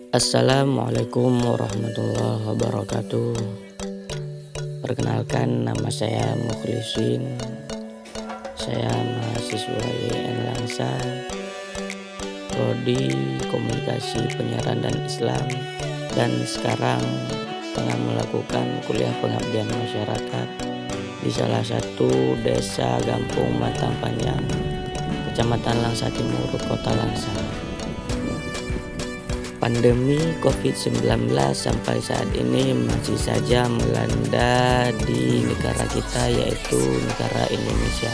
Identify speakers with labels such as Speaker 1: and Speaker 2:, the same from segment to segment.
Speaker 1: Assalamualaikum warahmatullahi wabarakatuh. Perkenalkan, nama saya Mukhlisin. Saya mahasiswa YN Langsa, Prodi Komunikasi Penyiaran dan Islam, dan sekarang tengah melakukan kuliah pengabdian masyarakat di salah satu desa Gampung Matang Panjang, Kecamatan Langsa Timur, Kota Langsa. Pandemi COVID-19 sampai saat ini masih saja melanda di negara kita, yaitu negara Indonesia,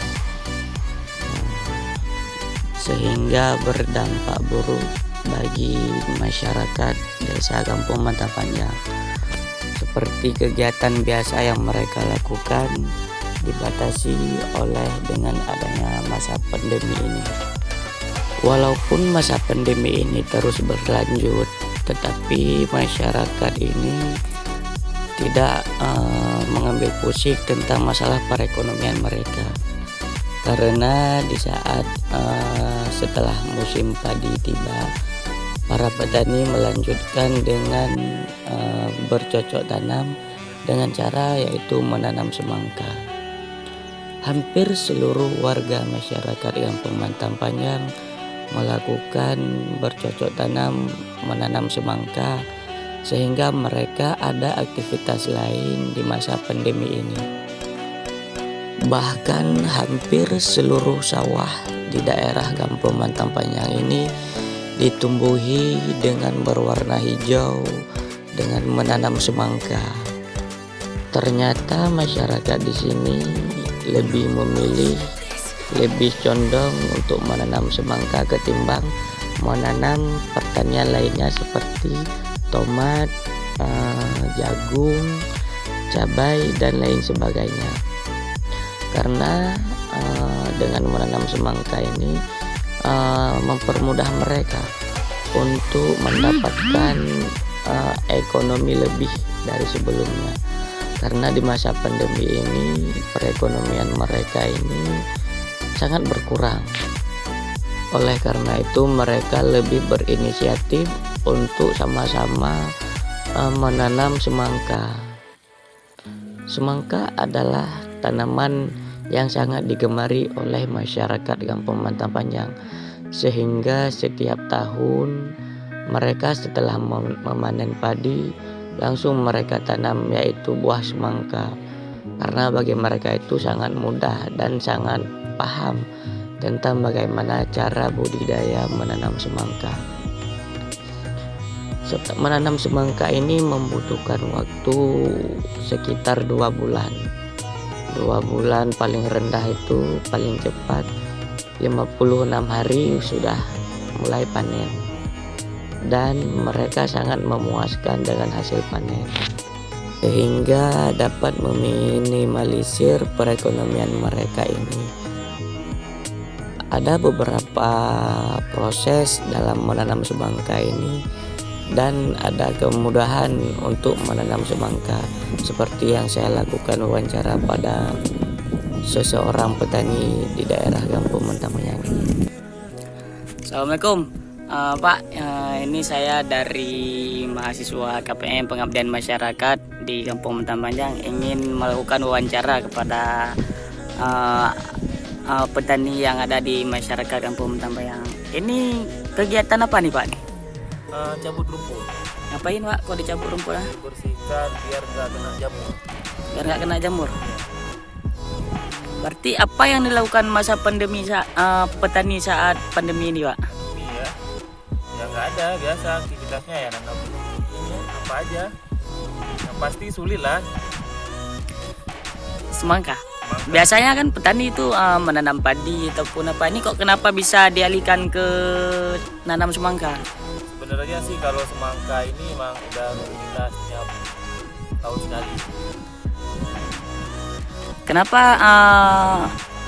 Speaker 1: sehingga berdampak buruk bagi masyarakat desa Gampung Matang Panjang. Seperti kegiatan biasa yang mereka lakukan dibatasi oleh dengan adanya masa pandemi ini. Walaupun masa pandemi ini terus berlanjut, tetapi masyarakat ini tidak mengambil pusing tentang masalah perekonomian mereka, karena di saat setelah musim padi tiba, para petani melanjutkan dengan bercocok tanam dengan cara yaitu menanam semangka. Hampir seluruh warga masyarakat Gampung Matang Panjang melakukan bercocok tanam menanam semangka, sehingga mereka ada aktivitas lain di masa pandemi ini. Bahkan hampir seluruh sawah di daerah Gampung Matang Panjang ini ditumbuhi dengan berwarna hijau dengan menanam semangka. Ternyata masyarakat di sini lebih condong untuk menanam semangka ketimbang menanam pertanian lainnya seperti tomat, jagung, cabai, dan lain sebagainya. Karena dengan menanam semangka ini mempermudah mereka untuk mendapatkan ekonomi lebih dari sebelumnya. Karena di masa pandemi ini perekonomian mereka ini sangat berkurang. Oleh karena itu mereka lebih berinisiatif untuk sama-sama menanam semangka. Semangka adalah tanaman yang sangat digemari oleh masyarakat Gampung Matang Panjang, sehingga setiap tahun mereka setelah memanen padi langsung mereka tanam yaitu buah semangka, karena bagi mereka itu sangat mudah dan sangat paham tentang bagaimana cara budidaya menanam semangka. Menanam semangka ini membutuhkan waktu sekitar 2 bulan. 2 bulan paling rendah itu, paling cepat 56 hari sudah mulai panen, dan mereka sangat memuaskan dengan hasil panen, sehingga dapat meminimalisir perekonomian mereka ini. Ada beberapa proses dalam menanam semangka ini, dan ada kemudahan untuk menanam semangka, seperti yang saya lakukan wawancara pada seseorang petani di daerah Gampung Matang Panjang ini. Assalamualaikum Pak, ini saya dari mahasiswa KPM Pengabdian Masyarakat di Gampung Matang Panjang, ingin melakukan wawancara kepada petani yang ada di masyarakat Gampung Matang Panjang. Ini kegiatan apa nih Pak?
Speaker 2: Cabut rumput.
Speaker 1: Ngapain Pak kok dicabut rumput?
Speaker 2: Bersihkan biar nggak kena jamur.
Speaker 1: Biar nggak kena jamur. Berarti apa yang dilakukan masa pandemi petani saat pandemi ini Pak?
Speaker 2: Iya. Ya nggak ada, biasa aktivitasnya ya nanam ini apa aja. Yang pasti sulit lah.
Speaker 1: Semangka. Biasanya kan petani itu menanam padi ataupun apa, ini kok kenapa bisa dialihkan ke nanam semangka?
Speaker 2: Sebenarnya sih kalau semangka ini memang udah rutinitas setiap tahun sekali.
Speaker 1: Kenapa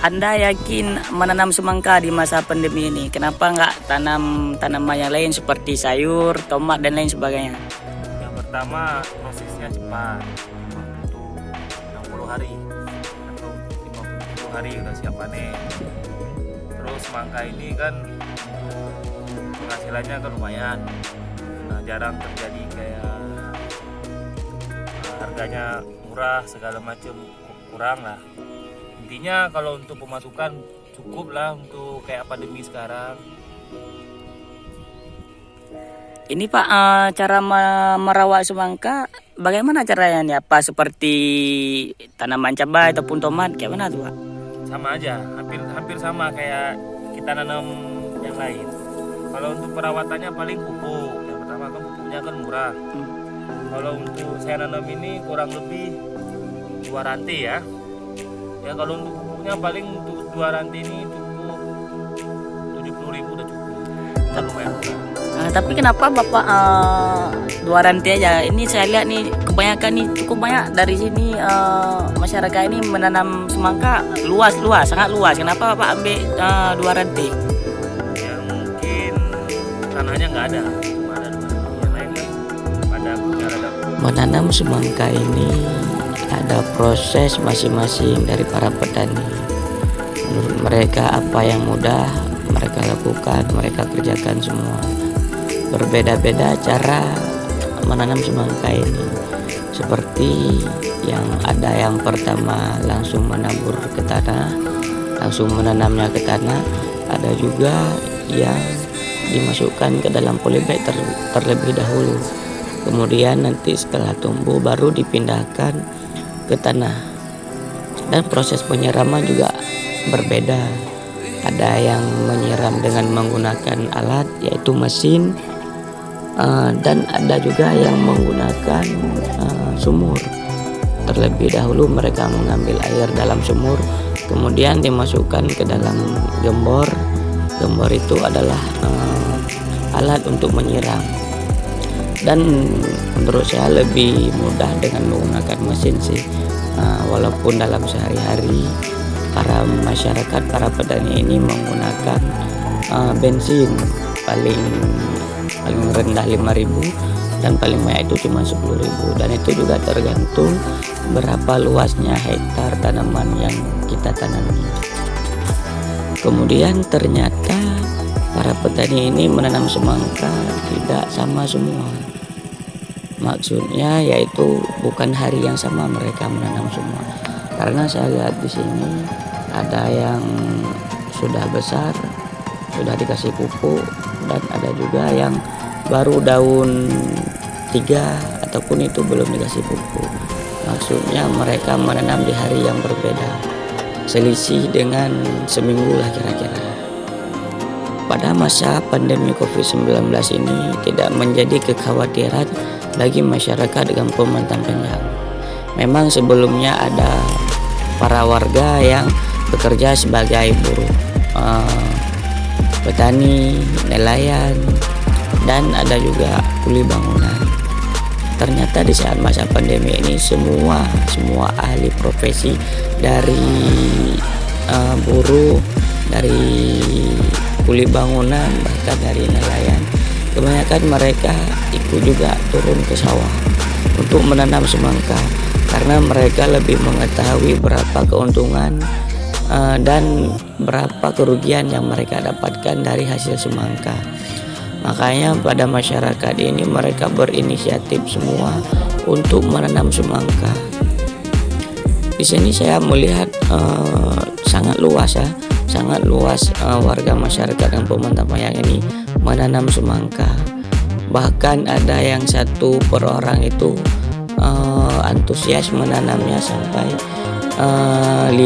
Speaker 1: Anda yakin menanam semangka di masa pandemi ini? Kenapa nggak tanam tanaman yang lain seperti sayur, tomat, dan lain sebagainya?
Speaker 2: Yang pertama prosesnya cepat, butuh 60 hari atau 50 hari udah siap panen. Terus semangka ini kan penghasilannya kan lumayan. Nah, jarang terjadi kayak harganya murah segala macam, kurang lah. Intinya kalau untuk pemasukan cukup lah untuk kayak pandemi sekarang.
Speaker 3: Ini Pak, cara merawat semangka bagaimana caranya nih? Apa seperti tanaman cabai ataupun tomat, kayak mana tuh Pak?
Speaker 2: Sama aja, hampir sama kayak kita nanam yang lain. Kalau untuk perawatannya paling pupuk. Yang pertama kan pupuknya kan murah. Kalau untuk saya nanam ini kurang lebih 2 rantai ya. Ya kalau untuk pupuknya paling untuk 2 rantai ini cukup 70.000 udah cukup. Udah lumayan murah.
Speaker 3: Tapi kenapa Bapak 2 rantai aja? Ini saya lihat nih kebanyakan nih, cukup banyak dari sini masyarakat ini menanam semangka sangat luas. Kenapa Bapak ambil 2 rantai?
Speaker 2: Ya mungkin tanahnya nggak ada, cuma ada 2 rantai. Yang lain kan pada punya rada.
Speaker 1: Menanam semangka ini ada proses masing-masing dari para petani. Menurut mereka apa yang mudah mereka lakukan, mereka kerjakan semua. Berbeda-beda cara menanam semangka ini. Seperti yang ada yang pertama langsung menabur ke tanah, langsung menanamnya ke tanah. Ada juga yang dimasukkan ke dalam polybag terlebih dahulu. Kemudian nanti setelah tumbuh baru dipindahkan ke tanah. Dan proses penyiraman juga berbeda. Ada yang menyiram dengan menggunakan alat yaitu mesin, dan ada juga yang menggunakan sumur. Terlebih dahulu mereka mengambil air dalam sumur, kemudian dimasukkan ke dalam gembor. Gembor itu adalah alat untuk menyiram. Dan menurut saya lebih mudah dengan menggunakan mesin sih. Walaupun dalam sehari-hari para masyarakat, para petani ini menggunakan bensin paling rendah 5.000 dan paling banyak itu cuma 10.000, dan itu juga tergantung berapa luasnya hektar tanaman yang kita tanami. Kemudian ternyata para petani ini menanam semangka tidak sama semua. Maksudnya yaitu bukan hari yang sama mereka menanam semua. Karena saya lihat di sini ada yang sudah besar, sudah dikasih pupuk, dan ada juga yang baru daun 3 ataupun itu belum dikasih pupuk. Maksudnya mereka menanam di hari yang berbeda, selisih dengan seminggu lah kira-kira. Pada masa pandemi COVID-19 ini tidak menjadi kekhawatiran bagi masyarakat dengan Pematang Panjang. Memang sebelumnya ada para warga yang bekerja sebagai buruh, petani, nelayan, dan ada juga kuli bangunan. Ternyata di saat masa pandemi ini semua ahli profesi dari buruh, dari kuli bangunan, bahkan dari nelayan, kebanyakan mereka ikut juga turun ke sawah untuk menanam semangka karena mereka lebih mengetahui berapa keuntungan dan berapa kerugian yang mereka dapatkan dari hasil semangka. Makanya pada masyarakat ini mereka berinisiatif semua untuk menanam semangka. Di sini saya melihat sangat luas warga masyarakat yang Pematang Panjang ini menanam semangka. Bahkan ada yang 1 per orang itu antusias menanamnya sampai 5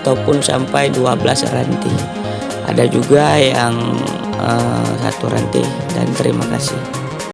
Speaker 1: ataupun sampai 12 ranting. Ada juga yang 1 ranting. Dan terima kasih.